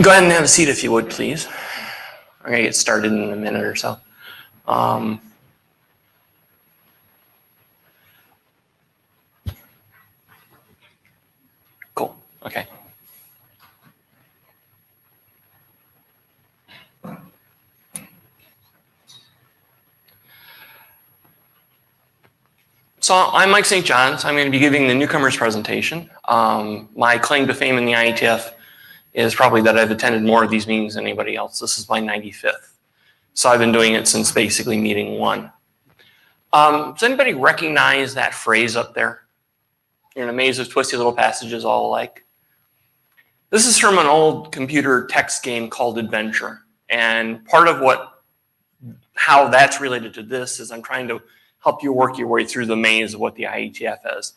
Go ahead and have a seat if you would, please. I'm going to get started in a minute or so. Cool. Okay. So I'm Mike St. John's. I'm going to be giving the newcomers presentation. My claim to fame in the IETF is probably that I've attended more of these meetings than anybody else. This is my 95th. So I've been doing it since basically meeting 1. Does anybody recognize that phrase up there? You're in a maze of twisty little passages all alike. This is from an old computer text game called Adventure. And part of how that's related to this is I'm trying to help you work your way through the maze of what the IETF is.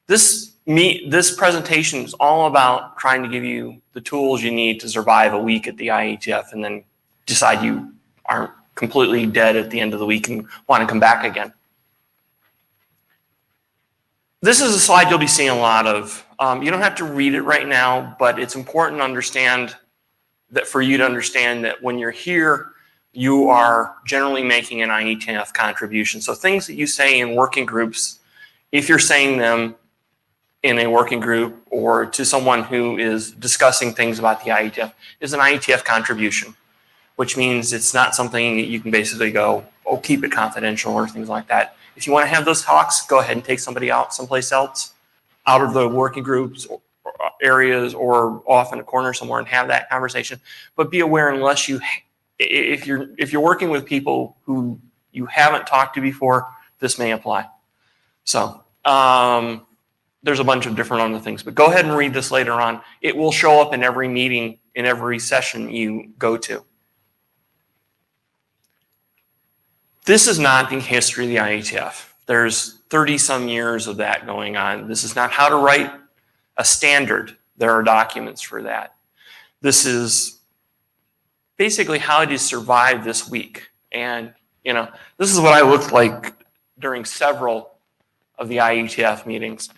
This presentation is all about trying to give you the tools you need to survive a week at the IETF and then decide you aren't completely dead at the end of the week and want to come back again. This is a slide you'll be seeing a lot of. You don't have to read it right now, but it's important to understand that for you to understand that when you're here, you are generally making an IETF contribution. So things that you say in working groups, if you're saying them in a working group or to someone who is discussing things about the IETF, is an IETF contribution, which means it's not something that you can basically go, oh, keep it confidential or things like that. If you want to have those talks, go ahead and take somebody out someplace else, out of the working groups or areas or off in a corner somewhere and have that conversation. But be aware, unless if you're working with people who you haven't talked to before, this may apply. So there's a bunch of different other things, but go ahead and read this later on. It will show up in every meeting, in every session you go to. This is not the history of the IETF. There's 30-some years of that going on. This is not how to write a standard. There are documents for that. This is basically how to survive this week. And, this is what I looked like during several of the IETF meetings.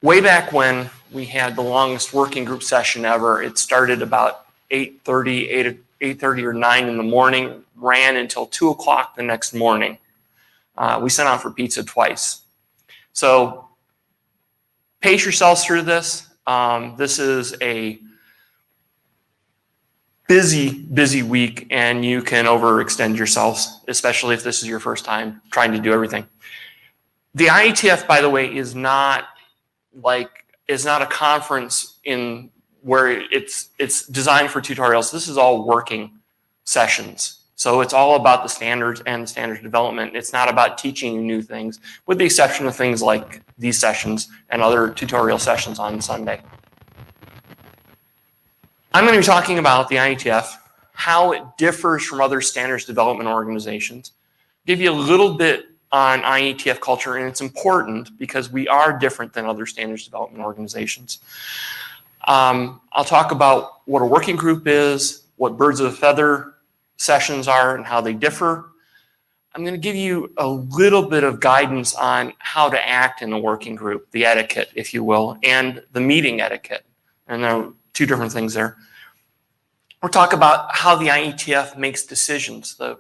Way back when we had the longest working group session ever, it started about 8:30 or 9 in the morning, ran until 2 o'clock the next morning. We sent out for pizza twice. So pace yourselves through this. This is a busy week, and you can overextend yourselves, especially if this is your first time trying to do everything. The IETF, by the way, is not a conference in where it's designed for tutorials. This is all working sessions. So it's all about the standards and the standards development. It's not about teaching you new things, with the exception of things like these sessions and other tutorial sessions on Sunday. I'm going to be talking about the IETF, how it differs from other standards development organizations, give you a little bit on IETF culture, and it's important because we are different than other standards development organizations. I'll talk about what a working group is, what birds of a feather sessions are and how they differ. I'm going to give you a little bit of guidance on how to act in a working group, the etiquette, if you will, and the meeting etiquette. And there are 2 different things there. We'll talk about how the IETF makes decisions, the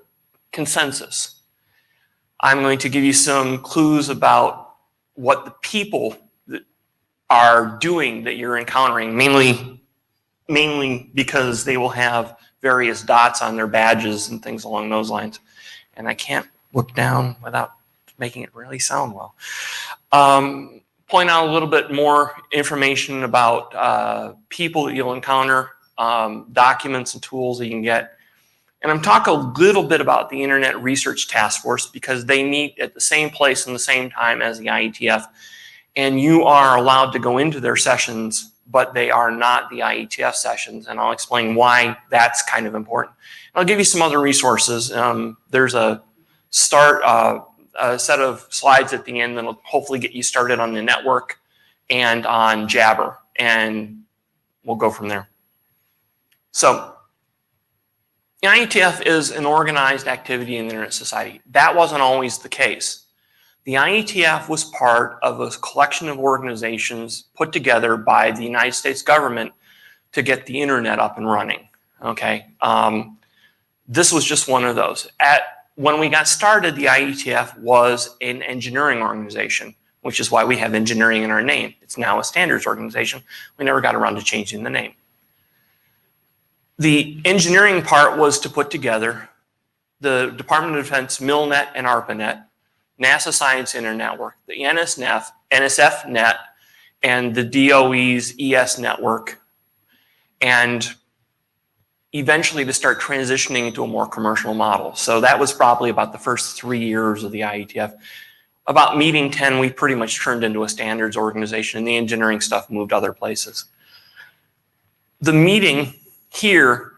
consensus. I'm going to give you some clues about what the people that are doing that you're encountering, mainly because they will have various dots on their badges and things along those lines. And I can't look down without making it really sound well. Point out a little bit more information about people that you'll encounter, documents and tools that you can get. And I'm talking a little bit about the Internet Research Task Force because they meet at the same place and the same time as the IETF. And you are allowed to go into their sessions, but they are not the IETF sessions. And I'll explain why that's kind of important. I'll give you some other resources. There's a set of slides at the end that'll hopefully get you started on the network and on Jabber. And we'll go from there. So the IETF is an organized activity in the Internet Society. That wasn't always the case. The IETF was part of a collection of organizations put together by the United States government to get the internet up and running, okay? This was just one of those. When we got started, the IETF was an engineering organization, which is why we have engineering in our name. It's now a standards organization. We never got around to changing the name. The engineering part was to put together the Department of Defense MILNet and ARPANET, NASA Science Internet Network, the NSF Net, and the DOE's ES network, and eventually to start transitioning into a more commercial model. So that was probably about the first 3 years of the IETF. About meeting 10, we pretty much turned into a standards organization, and the engineering stuff moved other places. The meeting here,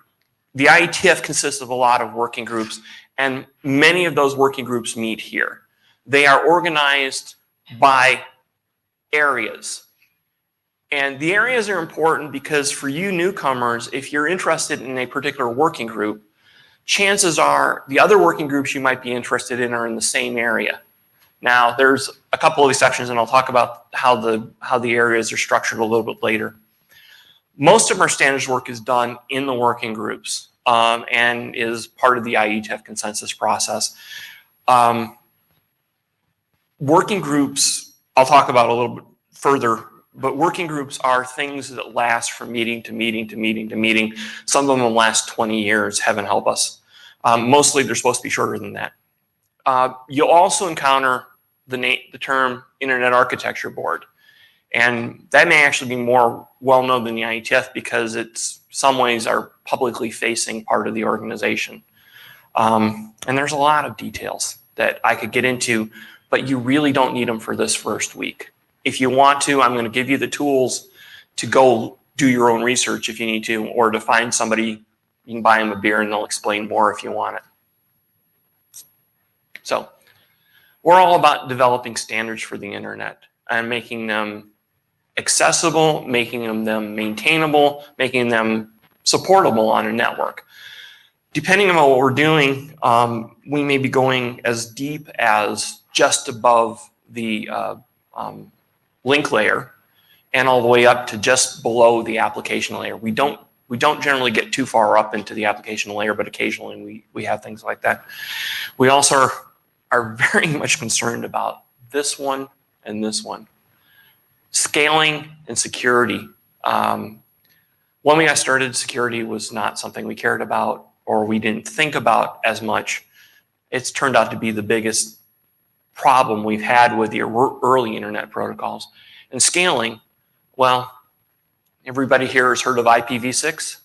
the IETF consists of a lot of working groups, and many of those working groups meet here. They are organized by areas. And the areas are important because for you newcomers, if you're interested in a particular working group, chances are the other working groups you might be interested in are in the same area. Now, there's a couple of exceptions, and I'll talk about how the areas are structured a little bit later. Most of our standards work is done in the working groups and is part of the IETF consensus process. Working groups, I'll talk about a little bit further, but working groups are things that last from meeting to meeting to meeting to meeting. Some of them last 20 years, heaven help us. Mostly they're supposed to be shorter than that. You'll also encounter the term Internet Architecture Board. And that may actually be more well-known than the IETF because it's some ways our publicly facing part of the organization. And there's a lot of details that I could get into, but you really don't need them for this first week. If you want to, I'm going to give you the tools to go do your own research if you need to, or to find somebody, you can buy them a beer and they'll explain more if you want it. So we're all about developing standards for the internet and making them accessible, making them maintainable, making them supportable on a network. Depending on what we're doing, we may be going as deep as just above the link layer and all the way up to just below the application layer. We don't generally get too far up into the application layer, but occasionally we have things like that. We also are very much concerned about this one and this one. Scaling and security. When we got started, security was not something we cared about or we didn't think about as much. It's turned out to be the biggest problem we've had with the early internet protocols. And scaling, well, everybody here has heard of IPv6.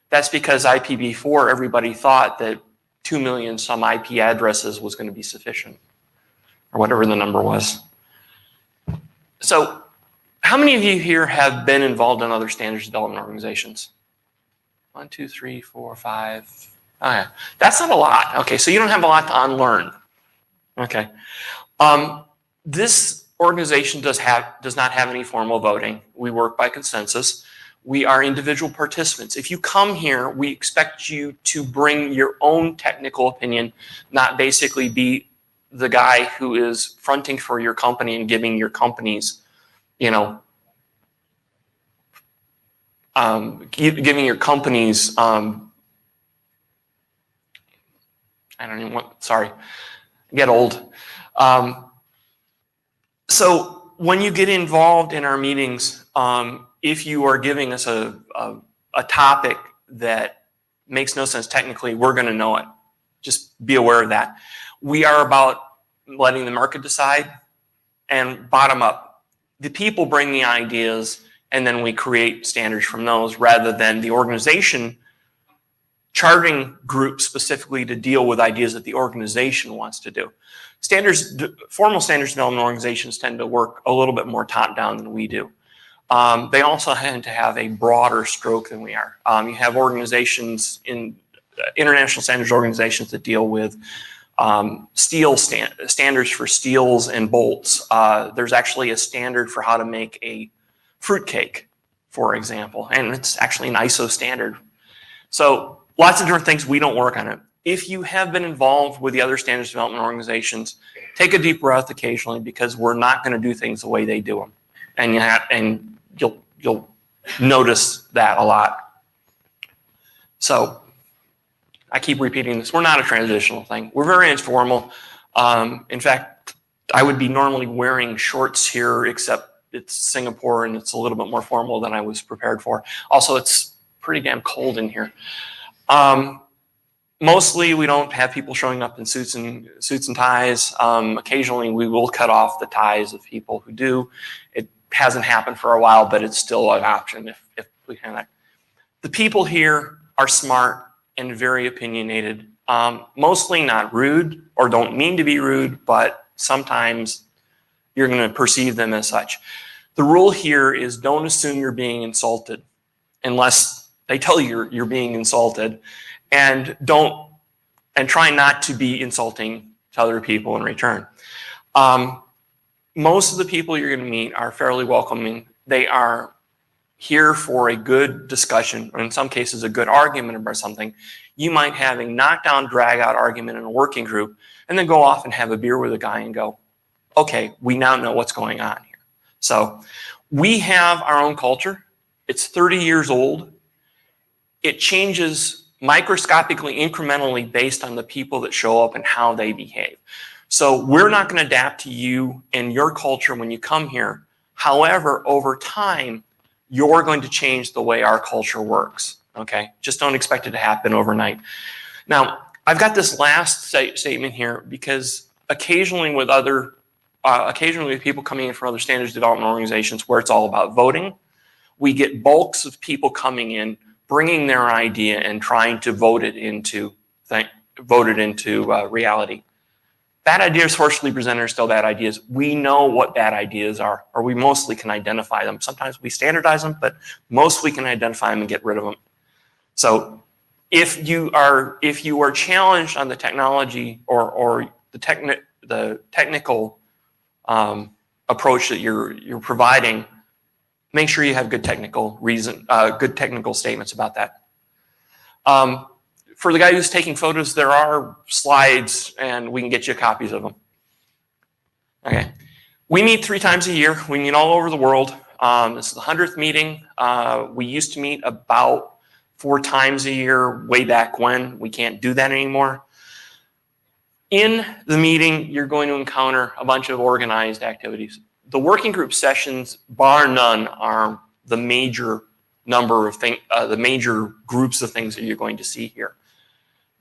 That's because IPv4, everybody thought that 2 million some IP addresses was going to be sufficient, or whatever the number was. So how many of you here have been involved in other standards development organizations? 1, 2, 3, 4, 5. Oh yeah, that's not a lot. Okay, so you don't have a lot to unlearn. Okay. This organization does not have any formal voting. We work by consensus. We are individual participants. If you come here, we expect you to bring your own technical opinion, not basically be the guy who is fronting for your company and giving your company's, giving your company's, I don't even want, sorry, get old. So when you get involved in our meetings, if you are giving us a topic that makes no sense technically, we're going to know it. Just be aware of that. We are about letting the market decide and bottom up. The people bring the ideas and then we create standards from those rather than the organization charting groups specifically to deal with ideas that the organization wants to do. Formal standards development organizations tend to work a little bit more top-down than we do. They also tend to have a broader stroke than we are. You have organizations in international standards organizations that deal with steel standards for steels and bolts. There's actually a standard for how to make a fruitcake, for example, and it's actually an ISO standard. So Lots of different things. We don't work on it. If you have been involved with the other standards development organizations, take a deep breath occasionally, because we're not going to do things the way they do them, and you'll notice that a lot. So I keep repeating this. We're not a transitional thing. We're very informal. In fact, I would be normally wearing shorts here, except it's Singapore and it's a little bit more formal than I was prepared for. Also, it's pretty damn cold in here. Mostly, we don't have people showing up in suits and ties. Occasionally, we will cut off the ties of people who do. It hasn't happened for a while, but it's still an option if we can. The people here are smart and very opinionated. Mostly not rude or don't mean to be rude, but sometimes you're going to perceive them as such. The rule here is don't assume you're being insulted unless they tell you you're being insulted. And try not to be insulting to other people in return. Most of the people you're going to meet are fairly welcoming. They are here for a good discussion, or in some cases a good argument about something. You might have a knockdown, drag-out argument in a working group, and then go off and have a beer with a guy and go, okay, we now know what's going on here. So we have our own culture. It's 30 years old. It changes microscopically, incrementally based on the people that show up and how they behave. So we're not going to adapt to you and your culture when you come here. However, over time, you're going to change the way our culture works. Okay, just don't expect it to happen overnight. Now, I've got this last statement here because occasionally with people coming in from other standards development organizations where it's all about voting, we get bulks of people coming in, bringing their idea and trying to vote it into reality. Bad ideas forcefully presented are still bad ideas. We know what bad ideas are, or we mostly can identify them. Sometimes we standardize them, but most we can identify them and get rid of them. So if you are challenged on the technology or the technical approach that you're providing, make sure you have good technical statements about that. For the guy who's taking photos, there are slides, and we can get you copies of them. Okay, we meet 3 times a year. We meet all over the world. This is the 100th meeting. We used to meet about 4 times a year way back when. We can't do that anymore. In the meeting, you're going to encounter a bunch of organized activities. The working group sessions, bar none, are the major the major groups of things that you're going to see here.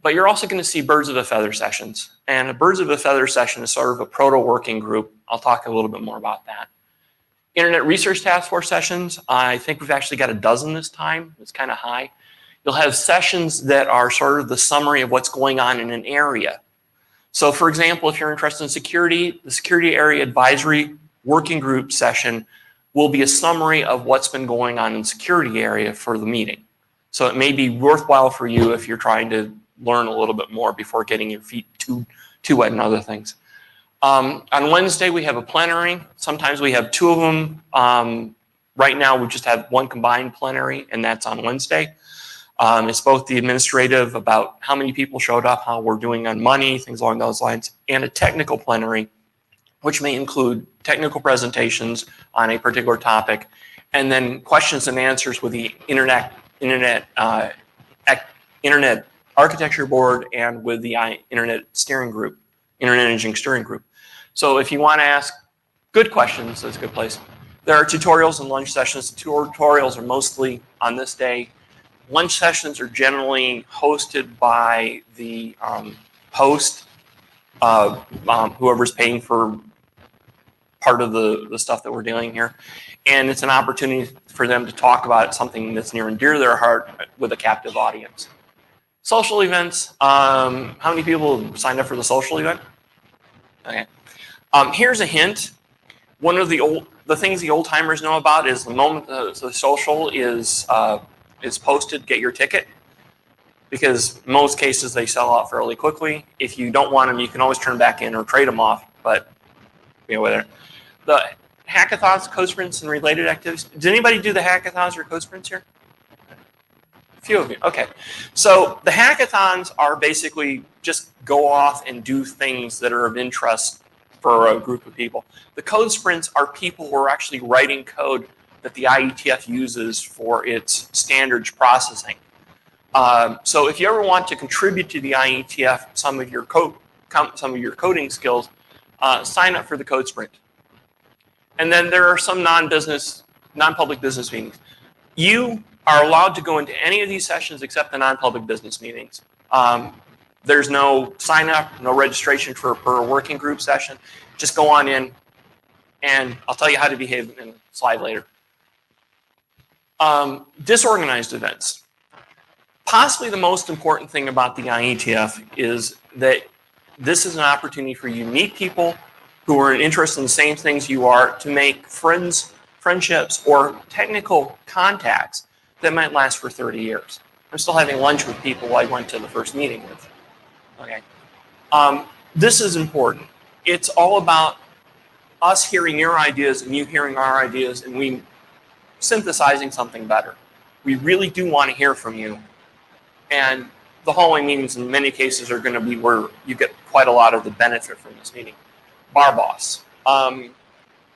But you're also going to see birds of a feather sessions. And a birds of a feather session is sort of a proto-working group. I'll talk a little bit more about that. Internet Research Task Force sessions, I think we've actually got a dozen this time. It's kind of high. You'll have sessions that are sort of the summary of what's going on in an area. So for example, if you're interested in security, the Security Area Advisory Working Group session will be a summary of what's been going on in the security area for the meeting. So it may be worthwhile for you if you're trying to learn a little bit more before getting your feet too wet and other things. On Wednesday, we have a plenary. Sometimes we have 2 of them. Right now, we just have 1 combined plenary, and that's on Wednesday. It's both the administrative about how many people showed up, how we're doing on money, things along those lines, and a technical plenary, which may include technical presentations on a particular topic, and then questions and answers with the Internet Architecture Board and with the Internet Engineering Steering Group. So if you want to ask good questions, that's a good place. There are tutorials and lunch sessions. The tutorials are mostly on this day. Lunch sessions are generally hosted by the host, whoever's paying for part of the stuff that we're doing here. And it's an opportunity for them to talk about something that's near and dear to their heart with a captive audience. Social events. How many people signed up for the social event? Okay. Here's a hint. One of the things the old timers know about is the moment the social is posted, get your ticket, because in most cases they sell out fairly quickly. If you don't want them, you can always turn them back in or trade them off. But whatever. The hackathons, code sprints, and related activities. Did anybody do the hackathons or code sprints here? A Few of you, okay. So the hackathons are basically just go off and do things that are of interest for a group of people. The code sprints are people who are actually writing code that the IETF uses for its standards processing. So if you ever want to contribute to the IETF some of your coding skills, sign up for the code sprint. And then there are some non-public business meetings. You are allowed to go into any of these sessions except the non-public business meetings. There's no sign up, no registration per working group session. Just go on in, and I'll tell you how to behave in a slide later. Disorganized events. Possibly the most important thing about the IETF is that this is an opportunity for you to meet people who are interested in the same things you are, to make friendships, or technical contacts that might last for 30 years. I'm still having lunch with people I went to the first meeting with. Okay. This is important. It's all about us hearing your ideas and you hearing our ideas, and we synthesizing something better. We really do want to hear from you. And the hallway meetings in many cases are going to be where you get quite a lot of the benefit from this meeting. Bar boss.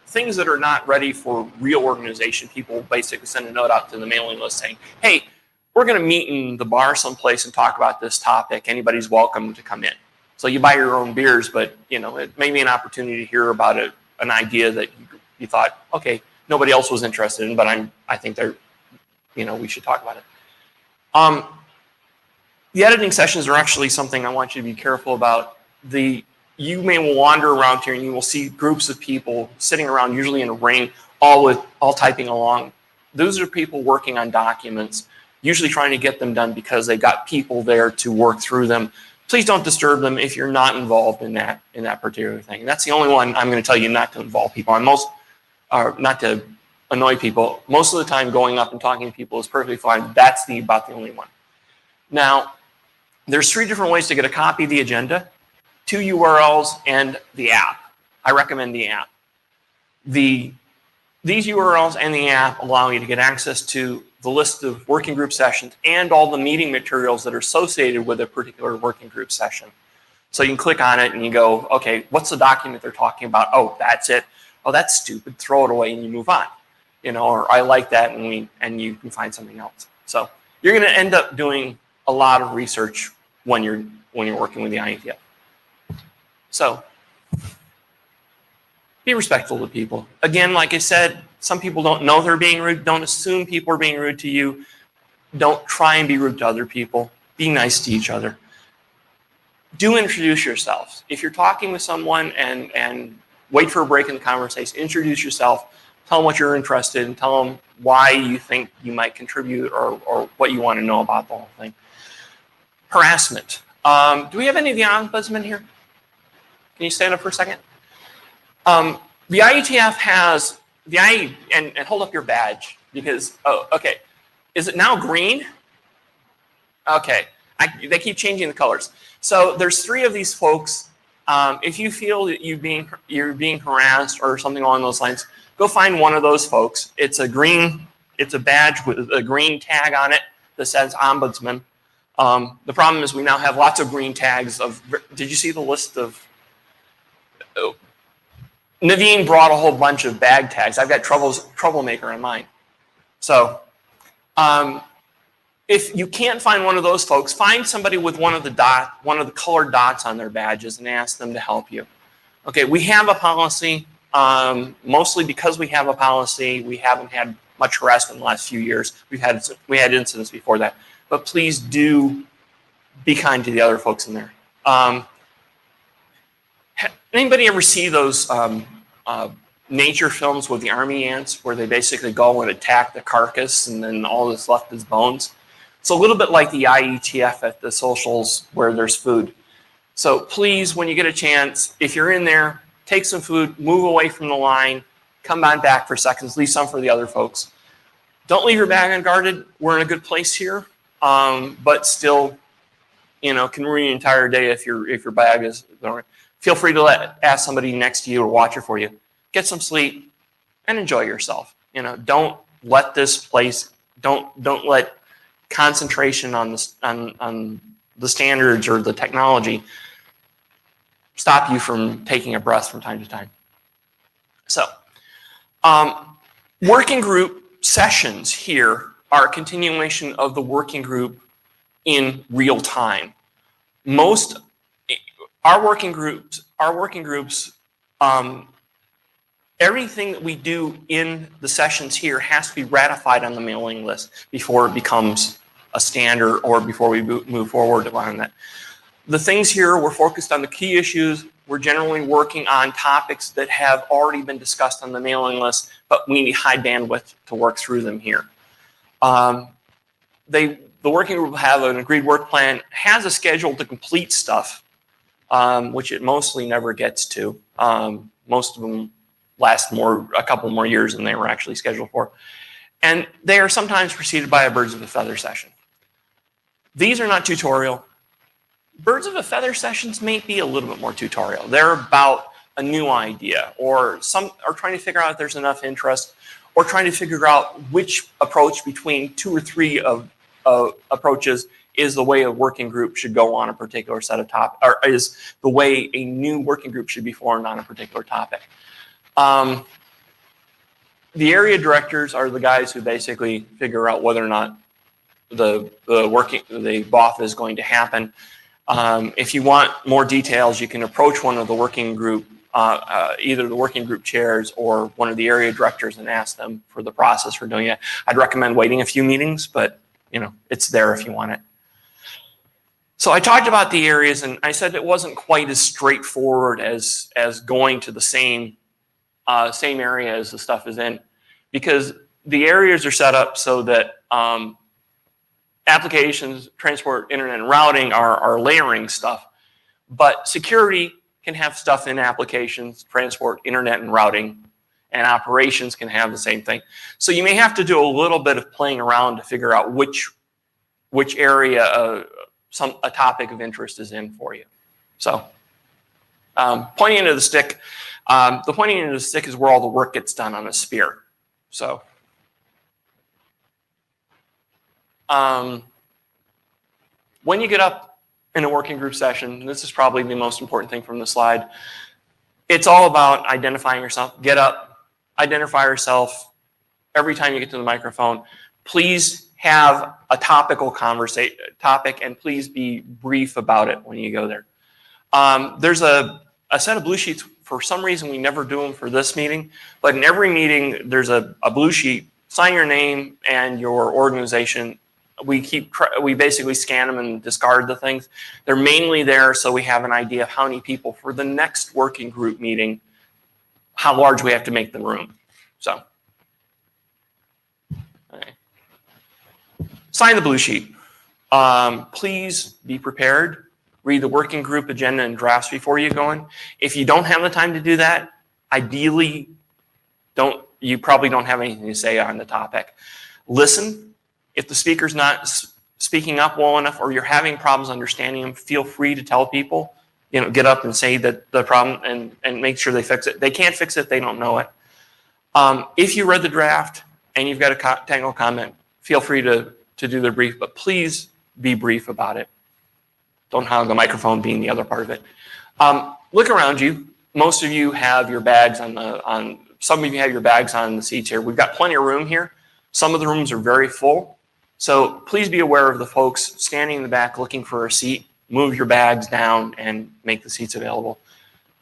Things that are not ready for real organization, people basically send a note out to the mailing list saying, hey, we're going to meet in the bar someplace and talk about this topic. Anybody's welcome to come in. So you buy your own beers, but it may be an opportunity to hear about an idea that you thought, okay, nobody else was interested in, but I think we should talk about it. The editing sessions are actually something I want you to be careful about. You may wander around here and you will see groups of people sitting around, usually in a ring, all typing along. Those are people working on documents, usually trying to get them done because they got people there to work through them. Please don't disturb them if you're not involved in that particular thing. And that's the only one I'm going to tell you not to involve people on. Not to annoy people. Most of the time, going up and talking to people is perfectly fine. That's about the only one. Now, there's 3 different ways to get a copy of the agenda: 2 URLs and the app. I recommend the app. These URLs and the app allow you to get access to the list of working group sessions and all the meeting materials that are associated with a particular working group session. So you can click on it and you go, okay, what's the document they're talking about? Oh, that's it. Oh, that's stupid. Throw it away and you move on. Or I like that, and you can find something else. So you're going to end up doing a lot of research when you're working with the IETF. So be respectful to people. Again, like I said, some people don't know they're being rude. Don't assume people are being rude to you. Don't try and be rude to other people. Be nice to each other. Do introduce yourselves. If you're talking with someone and wait for a break in the conversation, introduce yourself. Tell them what you're interested in. Tell them why you think you might contribute or what you want to know about the whole thing. Harassment. Do we have any of the ombudsmen here? Can you stand up for a second? The IETF has and hold up your badge because, oh, okay. Is it now green? Okay. They keep changing the colors. So there's 3 of these folks. If you feel that you're being harassed or something along those lines, go find one of those folks. It's a badge with a green tag on it that says ombudsman. The problem is we now have lots of green tags did you see the list of, Naveen brought a whole bunch of bag tags. I've got troublemaker on mine. So if you can't find one of those folks, find somebody with one of the colored dots on their badges and ask them to help you. Okay, we have a policy. Mostly because we have a policy, we haven't had much harassment in the last few years. We had incidents before that. But please do be kind to the other folks in there. Anybody ever see those nature films with the army ants where they basically go and attack the carcass and then all that's left is bones? It's a little bit like the IETF at the socials where there's food. So please, when you get a chance, if you're in there, take some food, move away from the line, come on back for seconds, leave some for the other folks. Don't leave your bag unguarded. We're in a good place here, but still, can ruin your entire day if your bag is. Feel free to ask somebody next to you or watch it for you. Get some sleep and enjoy yourself. Don't let this place. Don't let concentration on the standards or the technology stop you from taking a breath from time to time. So, working group sessions here are a continuation of the working group in real time. Our working groups, everything that we do in the sessions here has to be ratified on the mailing list before it becomes a standard or before we move forward on that. The things here, we're focused on the key issues. We're generally working on topics that have already been discussed on the mailing list, but we need high bandwidth to work through them here. The working group will have an agreed work plan, has a schedule to complete stuff, which it mostly never gets to. Most of them last a couple more years than they were actually scheduled for. And they are sometimes preceded by a birds of a feather session. These are not tutorial. Birds of a feather sessions may be a little bit more tutorial. They're about a new idea or trying to figure out if there's enough interest, or trying to figure out which approach between 2 or 3 of approaches is the way a working group should go on a particular set of topics, or is the way a new working group should be formed on a particular topic. The area directors are the guys who basically figure out whether or not the BOF is going to happen. If you want more details, you can approach one of the working group, either the working group chairs or one of the area directors, and ask them for the process for doing it. I'd recommend waiting a few meetings, but it's there if you want it. So I talked about the areas, and I said it wasn't quite as straightforward as going to the same area as the stuff is in, because the areas are set up so that applications, transport, internet, and routing are layering stuff, but security can have stuff in applications, transport, internet, and routing, and operations can have the same thing. So you may have to do a little bit of playing around to figure out which area a topic of interest is in for you. So pointing into the stick, the pointing into the stick is where all the work gets done on a sphere. So when you get up in a working group session, and this is probably the most important thing from the slide, it's all about identifying yourself. Get up, identify yourself. Every time you get to the microphone, please have a topic, and please be brief about it when you go there. There's a set of blue sheets. For some reason, we never do them for this meeting, but in every meeting, there's a blue sheet. Sign your name and your organization. We basically scan them and discard the things. They're mainly there so we have an idea of how many people for the next working group meeting, how large we have to make the room. So, okay. Sign the blue sheet. Please be prepared. Read the working group agenda and drafts before you go in. If you don't have the time to do that, ideally, you probably don't have anything to say on the topic. Listen. If the speaker's not speaking up well enough, or you're having problems understanding them, feel free to tell people. Get up and say that the problem and make sure they fix it. They can't fix it; they don't know it. If you read the draft and you've got a technical comment, feel free to do the brief, but please be brief about it. Don't hog the microphone being the other part of it. Look around you. Most of you have your bags some of you have your bags on the seats here. We've got plenty of room here. Some of the rooms are very full. So please be aware of the folks standing in the back looking for a seat. Move your bags down and make the seats available.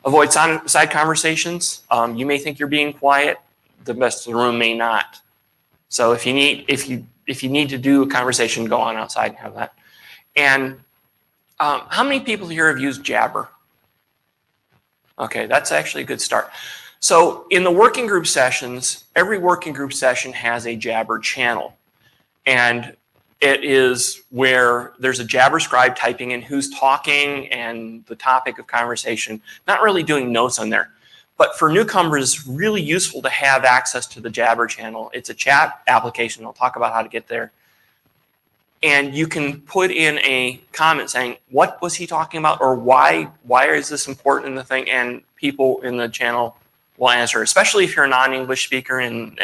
Avoid side conversations. You may think you're being quiet. The rest of the room may not. So if you need to do a conversation, go on outside and have that. And how many people here have used Jabber? Okay, that's actually a good start. So in the working group sessions, every working group session has a Jabber channel. And it is where there's a Jabber scribe typing in who's talking and the topic of conversation, not really doing notes on there. But for newcomers, it's really useful to have access to the Jabber channel. It's a chat application. I'll talk about how to get there. And you can put in a comment saying, what was he talking about? Or why is this important in the thing? And people in the channel will answer, especially if you're a non-English speaker and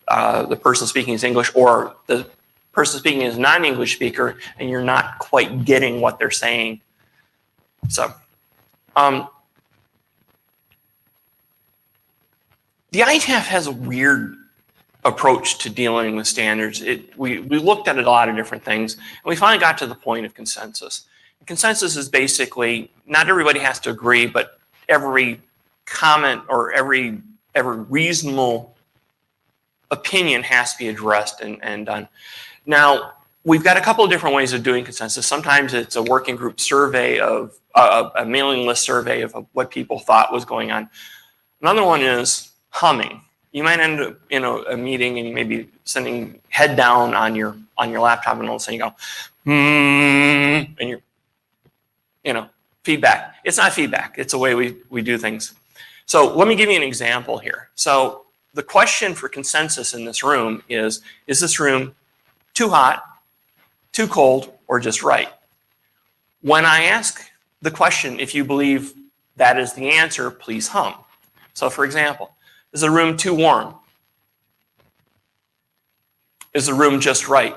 the person speaking is English, or the person speaking is a non-English speaker and you're not quite getting what they're saying. So, the IETF has a weird approach to dealing with standards. We looked at a lot of different things, and we finally got to the point of consensus. Consensus is basically, not everybody has to agree, but every comment or every reasonable opinion has to be addressed and done. Now, we've got a couple of different ways of doing consensus. Sometimes it's a working group survey of a mailing list survey of what people thought was going on. Another one is humming. You might end up in a meeting and you may be sending head down on your laptop, and all of a sudden you go, and you're, feedback. It's not feedback. It's a way we do things. So let me give you an example here. So the question for consensus in this room is this room too hot, too cold, or just right? When I ask the question, if you believe that is the answer, please hum. So for example, is the room too warm? Is the room just right?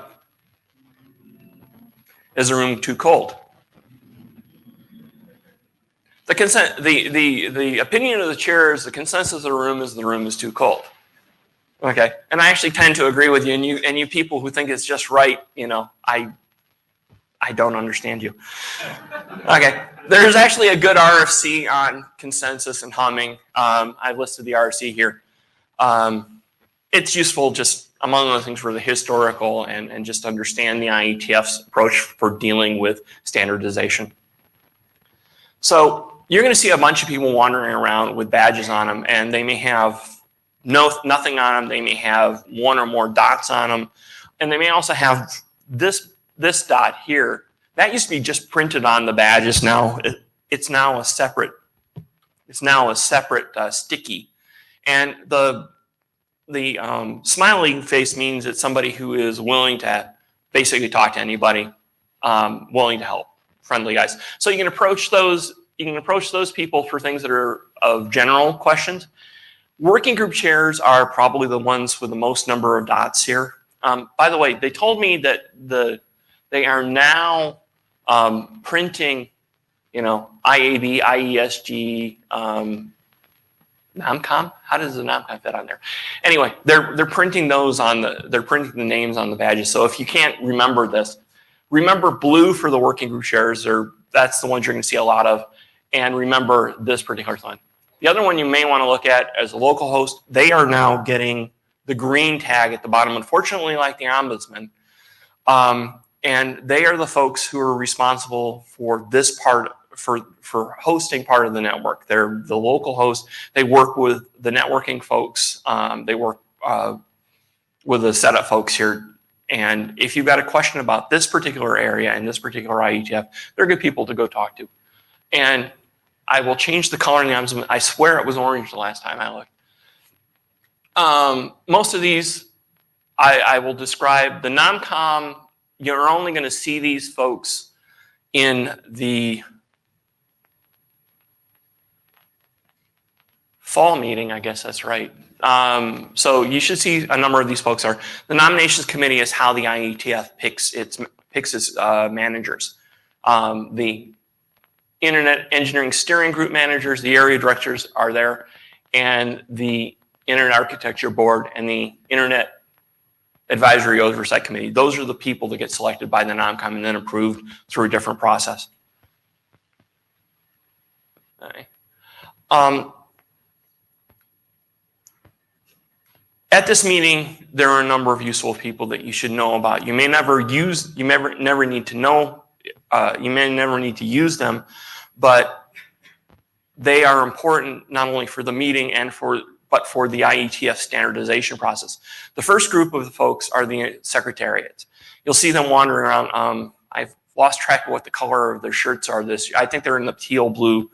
Is the room too cold? The opinion of the chair is the consensus of the room is too cold. Okay, and I actually tend to agree with you. And you people who think it's just right, I don't understand you. Okay, there's actually a good RFC on consensus and humming. I've listed the RFC here. It's useful, just among other things, for the historical and just understand the IETF's approach for dealing with standardization. So you're going to see a bunch of people wandering around with badges on them, and they may have nothing on them. They may have one or more dots on them, and they may also have this dot here. That used to be just printed on the badges. Now it's now a separate sticky, and the smiley face means it's somebody who is willing to basically talk to anybody, willing to help, friendly guys. So you can approach those. You can approach those people for things that are of general questions. Working group chairs are probably the ones with the most number of dots here. By the way, they told me that they are now printing, IAB, IESG, NOMCOM. How does the NOMCOM fit on there? Anyway, they're printing those they're printing the names on the badges. So if you can't remember this, remember blue for the working group chairs. That's the ones you're going to see a lot of. And remember this particular one. The other one you may want to look at as a local host, they are now getting the green tag at the bottom, unfortunately, like the ombudsman. And they are the folks who are responsible for this part, for hosting part of the network. They're the local host. They work with the networking folks. They work with the setup folks here. And if you've got a question about this particular area and this particular IETF, they're good people to go talk to. And I will change the color in the ombudsman. I swear it was orange the last time I looked. Most of these, I will describe. The NOMCOM, you're only going to see these folks in the fall meeting, I guess that's right. So you should see a number of these folks are. The nominations committee is how the IETF picks its managers. The Internet Engineering Steering Group managers, the area directors are there, and the Internet Architecture Board and the Internet Advisory Oversight Committee. Those are the people that get selected by the NOMCOM and then approved through a different process. Okay. At this meeting, there are a number of useful people that you should know about. You may never need to know. You may never need to use them, but they are important not only for the meeting but for the IETF standardization process. The first group of the folks are the secretariats. You'll see them wandering around. I've lost track of what the color of their shirts are this year. I think they're in the teal blue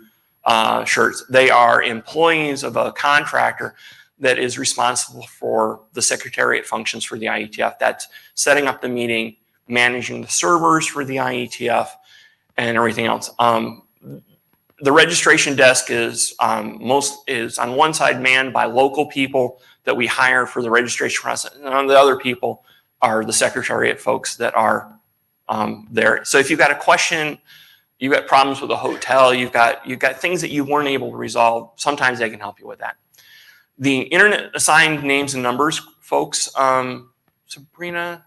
shirts. They are employees of a contractor that is responsible for the secretariat functions for the IETF. That's setting up the meeting, managing the servers for the IETF, and everything else. The registration desk is on one side manned by local people that we hire for the registration process, and on the other people are the Secretariat folks that are there. So if you've got a question, you've got problems with a hotel, you've got things that you weren't able to resolve, sometimes they can help you with that. The Internet assigned names and numbers folks, Sabrina.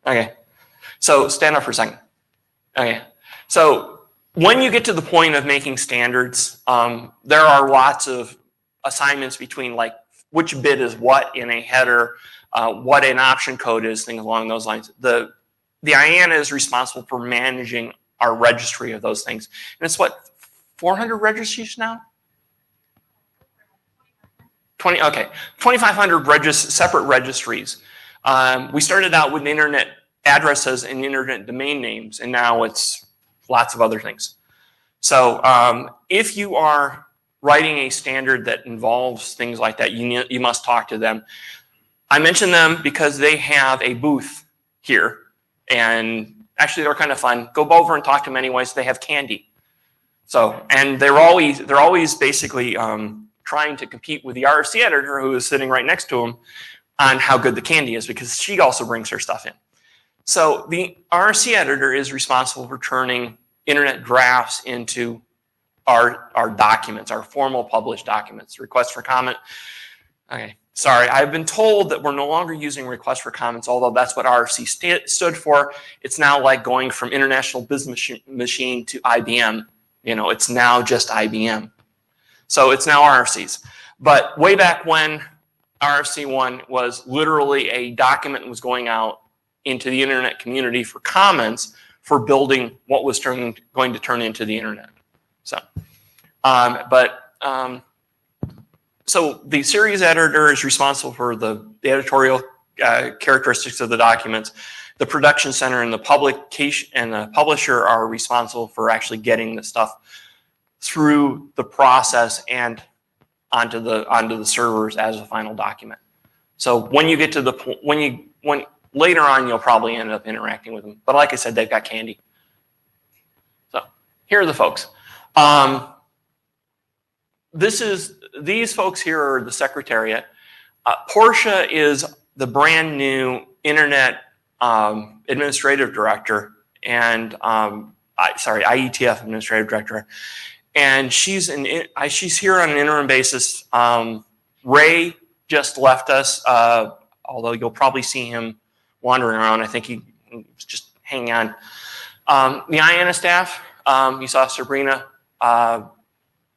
Okay, so stand up for a second. Okay, so when you get to the point of making standards, there are lots of assignments between like which bit is what in a header, what an option code is, things along those lines. The IANA is responsible for managing our registry of those things. And it's what, 400 registries now? 2,500 separate registries. We started out with internet addresses and internet domain names, and now it's lots of other things. So if you are writing a standard that involves things like that, you must talk to them. I mention them because they have a booth here, and actually they're kind of fun. Go over and talk to them anyways. They have candy. So, and they're always basically trying to compete with the RFC editor who is sitting right next to them on how good the candy is, because she also brings her stuff in. So the RFC editor is responsible for turning internet drafts into our documents, our formal published documents. Request for comment. Okay, sorry, I've been told that we're no longer using request for comments, although that's what RFC stood for. It's now like going from International Business Machine to IBM. You know, it's now just IBM. So it's now RFCs. But way back when, RFC1 was literally a document that was going out into the internet community for comments for building what was going to turn into the internet. So, so the series editor is responsible for the editorial characteristics of the documents. The production center and the publication and the publisher are responsible for actually getting the stuff through the process and onto the servers as a final document. So when you get to the point, when later on, you'll probably end up interacting with them. But like I said, they've got candy. So here are the folks. These folks here are the Secretariat. Portia is the brand new Internet Administrative Director and IETF Administrative Director, and she's here on an interim basis. Ray just left us, although you'll probably see him wandering around. I think he's just hanging on. The IANA staff, you saw Sabrina.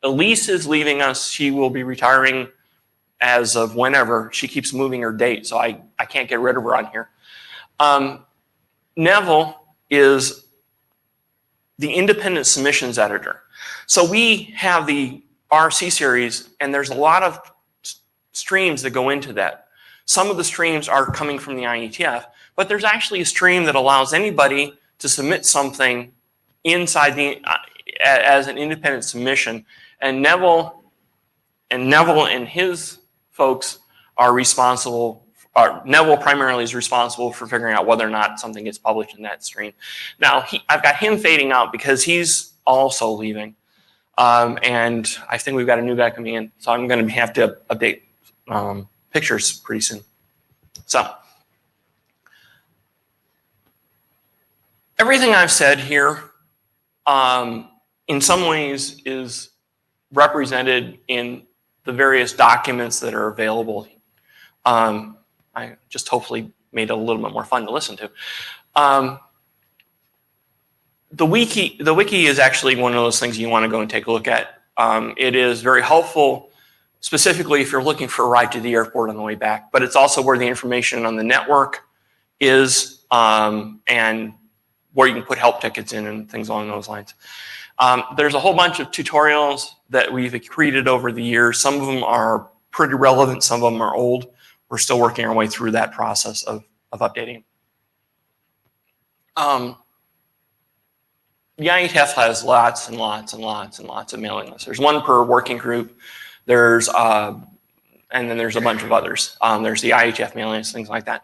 Elise is leaving us. She will be retiring as of whenever. She keeps moving her date, so I can't get rid of her on here. Neville is the independent submissions editor. So we have the RFC series, and there's a lot of streams that go into that. Some of the streams are coming from the IETF, but there's actually a stream that allows anybody to submit something inside as an independent submission. And Neville and his folks are responsible. Neville primarily is responsible for figuring out whether or not something gets published in that stream. Now, I've got him fading out because he's also leaving. And I think we've got a new guy coming in. So I'm going to have to update pictures pretty soon. So everything I've said here in some ways is represented in the various documents that are available. I just hopefully made it a little bit more fun to listen to. The wiki is actually one of those things you want to go and take a look at. It is very helpful, specifically if you're looking for a ride to the airport on the way back, but it's also where the information on the network is and where you can put help tickets in and things along those lines. There's a whole bunch of tutorials that we've created over the years. Some of them are pretty relevant, some of them are old. We're still working our way through that process of updating. The IETF has lots and lots and lots and lots of mailing lists. There's one per working group. There's and then there's a bunch of others. There's the IETF mailing list, things like that.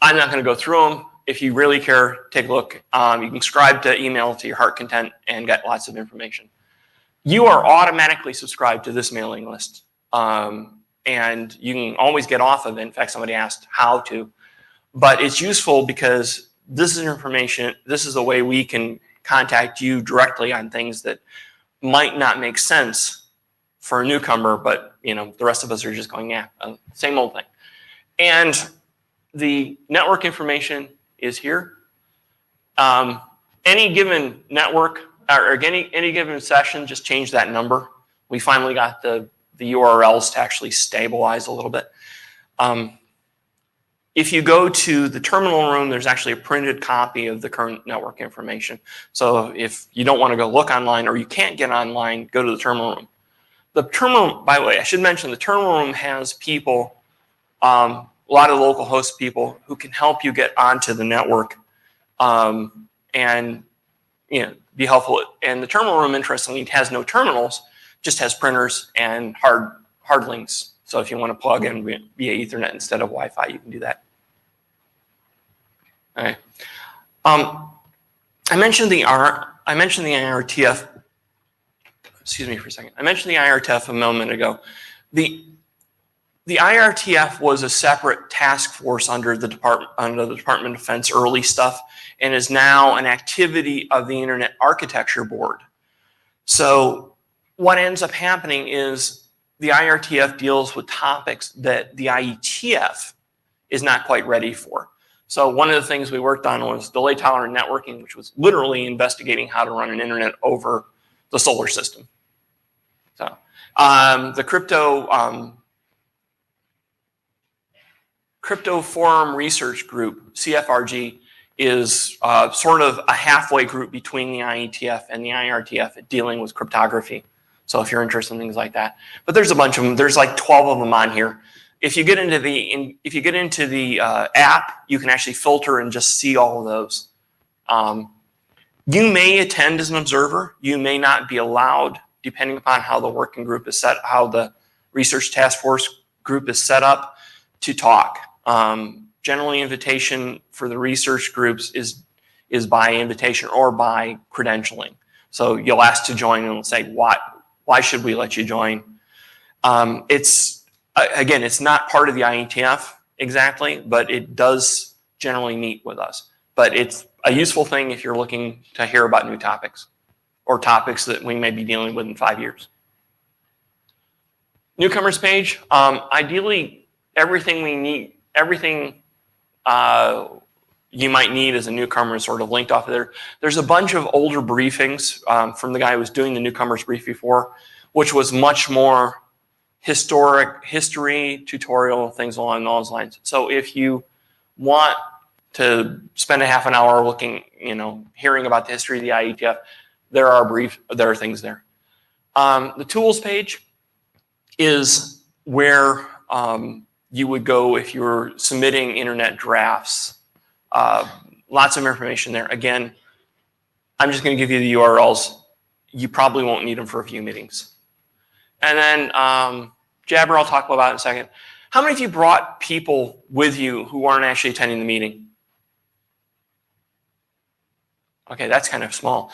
I'm not going to go through them. If you really care, take a look. You can subscribe to email to your heart content and get lots of information. You are automatically subscribed to this mailing list. And you can always get off of it. In fact, somebody asked how to. but it's useful because this is information, this is a way we can contact you directly on things that might not make sense for a newcomer, but the rest of us are just going, yeah, same old thing. And the network information is here. Any given network or any given session, just change that number. We finally got the URLs to actually stabilize a little bit. If you go to the terminal room, there's actually a printed copy of the current network information. So if you don't want to go look online or you can't get online, go to the terminal room. The terminal, by the way, I should mention the terminal room has people, a lot of local host people who can help you get onto the network and be helpful. And the terminal room, interestingly, has no terminals, just has printers and hard links. So if you want to plug in via Ethernet instead of Wi-Fi, you can do that. Okay. I mentioned the IRTF. Excuse me for a second. I mentioned the IRTF a moment ago. The IRTF was a separate task force under the Department of Defense early stuff, and is now an activity of the Internet Architecture Board. So what ends up happening is the IRTF deals with topics that the IETF is not quite ready for. So one of the things we worked on was delay tolerant networking, which was literally investigating how to run an internet over the solar system. So the Crypto Forum Research Group, CFRG, is sort of a halfway group between the IETF and the IRTF at dealing with cryptography. So if you're interested in things like that, but there's a bunch of them. There's like 12 of them on here. If you get into the app, you can actually filter and just see all of those. You may attend as an observer. You may not be allowed, depending upon how the working group is set, how the research task force group is set up, to talk. Generally, invitation for the research groups is by invitation or by credentialing. So you'll ask to join and it'll say, why should we let you join? Again, it's not part of the IETF exactly, but it does generally meet with us. But it's a useful thing if you're looking to hear about new topics or topics that we may be dealing with in 5 years. Newcomers page, ideally everything we need, everything you might need as a newcomer is sort of linked off of there. There's a bunch of older briefings from the guy who was doing the newcomers brief before, which was much more history, tutorial, things along those lines. So if you want to spend a half an hour looking, hearing about the history of the IETF, there are things there. The tools page is where you would go if you're submitting internet drafts. Lots of information there. Again, I'm just going to give you the URLs. You probably won't need them for a few meetings. And then Jabber, I'll talk about in a second. How many of you brought people with you who aren't actually attending the meeting? Okay, that's kind of small.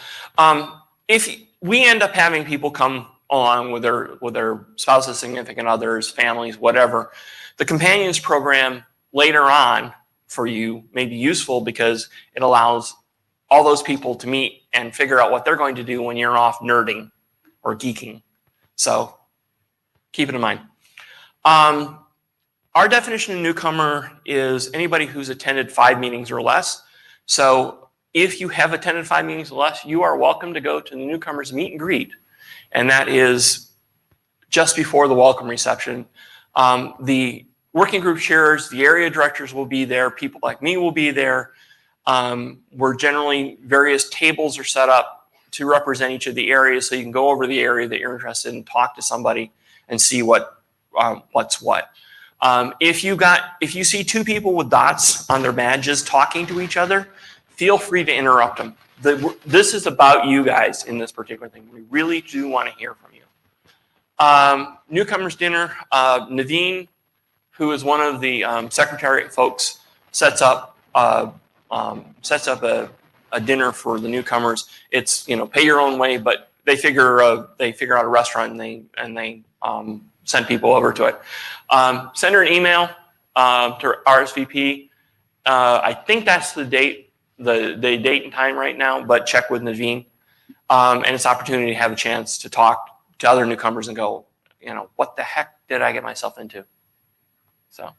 If we end up having people come along with their spouses, significant others, families, whatever, the Companions program later on for you may be useful because it allows all those people to meet and figure out what they're going to do when you're off nerding or geeking. So keep it in mind. Our definition of newcomer is anybody who's attended 5 meetings or less. So if you have attended 5 meetings or less, you are welcome to go to the newcomers meet and greet. And that is just before the welcome reception. The working group chairs, the area directors will be there. People like me will be there. Where generally various tables are set up to represent each of the areas, so you can go over the area that you're interested in, talk to somebody, and see what's what. If you see 2 people with dots on their badges talking to each other, feel free to interrupt them. This is about you guys in this particular thing. We really do want to hear from you. Newcomers dinner. Naveen, who is one of the secretariat folks, sets up a dinner for the newcomers. It's pay your own way, but they figure out a restaurant and they send people over to it. Send her an email to RSVP. I think that's the date, the date and time right now, but check with Naveen. And it's an opportunity to have a chance to talk to other newcomers and go, you know, what the heck did I get myself into? So,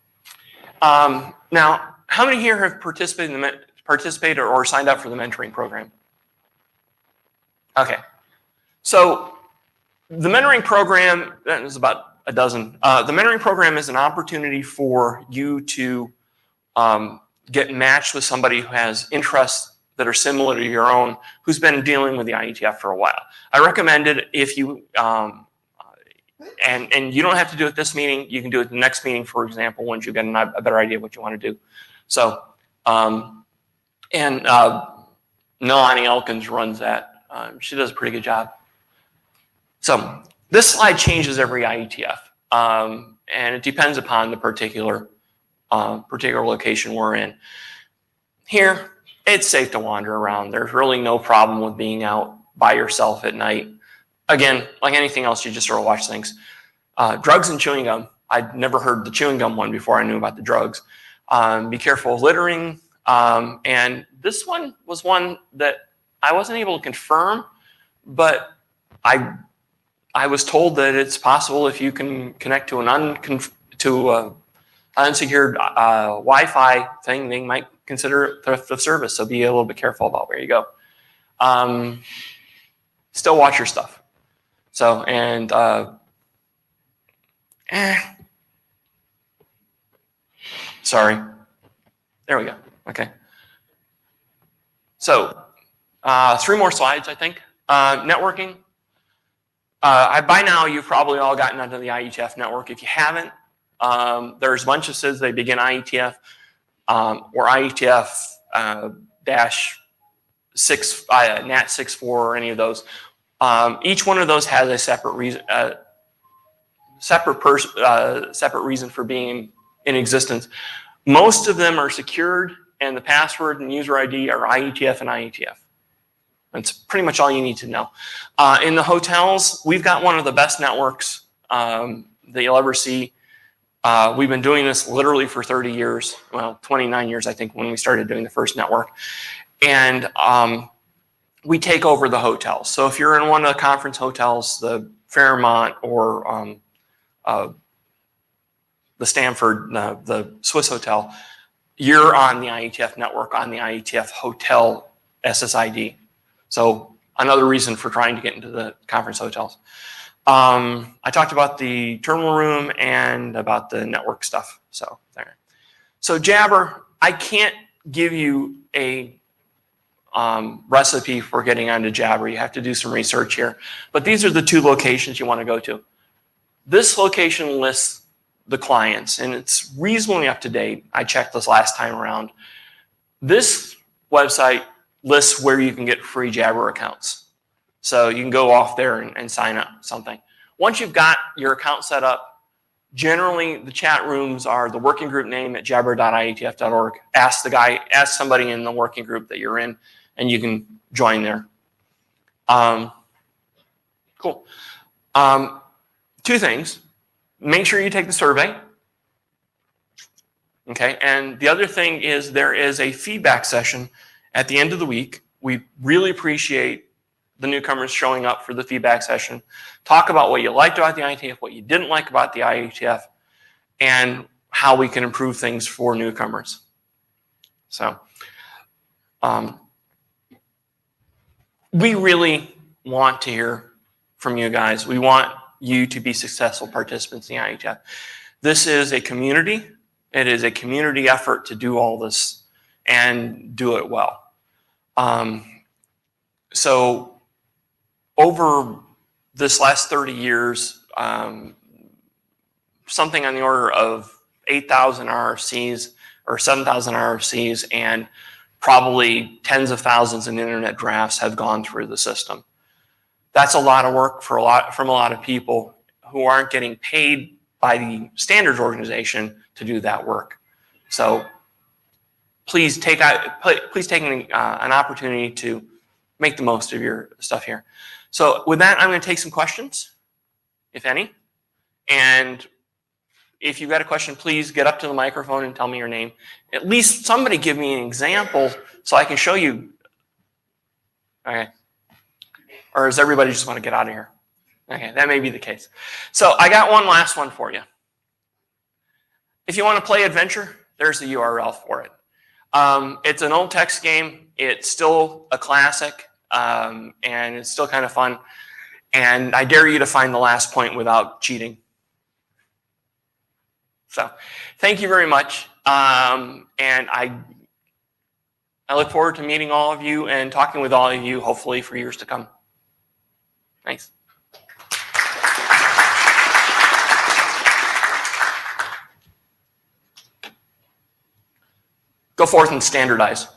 now, how many here have participated or signed up for the mentoring program? Okay. So, the mentoring program, that is about a dozen. The mentoring program is an opportunity for you to get matched with somebody who has interests that are similar to your own, who's been dealing with the IETF for a while. I recommend it if you, and you don't have to do it this meeting, you can do it the next meeting, for example, once you get a better idea of what you want to do. So, Melanie Elkins runs that. She does a pretty good job. So this slide changes every IETF, and it depends upon the particular location we're in. Here, it's safe to wander around. There's really no problem with being out by yourself at night. Again, like anything else, you just sort of watch things. Drugs and chewing gum. I'd never heard the chewing gum one before I knew about the drugs. Be careful of littering. And this one was one that I wasn't able to confirm, but I was told that it's possible if you can connect to an unsecured Wi-Fi thing, they might consider it theft of service. So be a little bit careful about where you go. Still watch your stuff. So, and sorry. There we go. Okay. So, 3 more slides, I think. Networking. By now, you've probably all gotten onto the IETF network. If you haven't, there's a bunch of SIDs. They begin IETF or IETF -6, NAT 6.4, or any of those. Each one of those has a separate reason, separate reason for being in existence. Most of them are secured, and the password and user ID are IETF and IETF. That's pretty much all you need to know. In the hotels, we've got one of the best networks that you'll ever see. We've been doing this literally for 30 years, well, 29 years, I think, when we started doing the first network. And we take over the hotels. So if you're in one of the conference hotels, the Fairmont or the Stanford, the Swiss hotel, you're on the IETF network on the IETF hotel SSID. So another reason for trying to get into the conference hotels. I talked about the terminal room and about the network stuff. So there. So Jabber, I can't give you a recipe for getting onto Jabber. You have to do some research here. But these are the 2 locations you want to go to. This location lists the clients, and it's reasonably up to date. I checked this last time around. This website lists where you can get free Jabber accounts. So you can go off there and sign up something. Once you've got your account set up, generally the chat rooms are the working group name at jabber.ietf.org. Ask somebody in the working group that you're in, and you can join there. Cool. 2 things. Make sure you take the survey. Okay, and the other thing is there is a feedback session at the end of the week. We really appreciate the newcomers showing up for the feedback session. Talk about what you liked about the IETF, what you didn't like about the IETF, and how we can improve things for newcomers. So, we really want to hear from you guys. We want you to be successful participants in the IETF. This is a community. It is a community effort to do all this and do it well. So over this last 30 years, something on the order of 8,000 RFCs or 7,000 RFCs and probably tens of thousands in internet drafts have gone through the system. That's a lot of work from a lot of people who aren't getting paid by the standards organization to do that work. So please take an opportunity to make the most of your stuff here. So with that, I'm going to take some questions, if any. And if you've got a question, please get up to the microphone and tell me your name. At least somebody give me an example so I can show you. Okay. Or does everybody just want to get out of here? Okay, that may be the case. So I got one last one for you. If you want to play Adventure, there's the URL for it. It's an old text game. It's still a classic, and it's still kind of fun. And I dare you to find the last point without cheating. So thank you very much. And I look forward to meeting all of you and talking with all of you, hopefully, for years to come. Thanks. Go forth and standardize.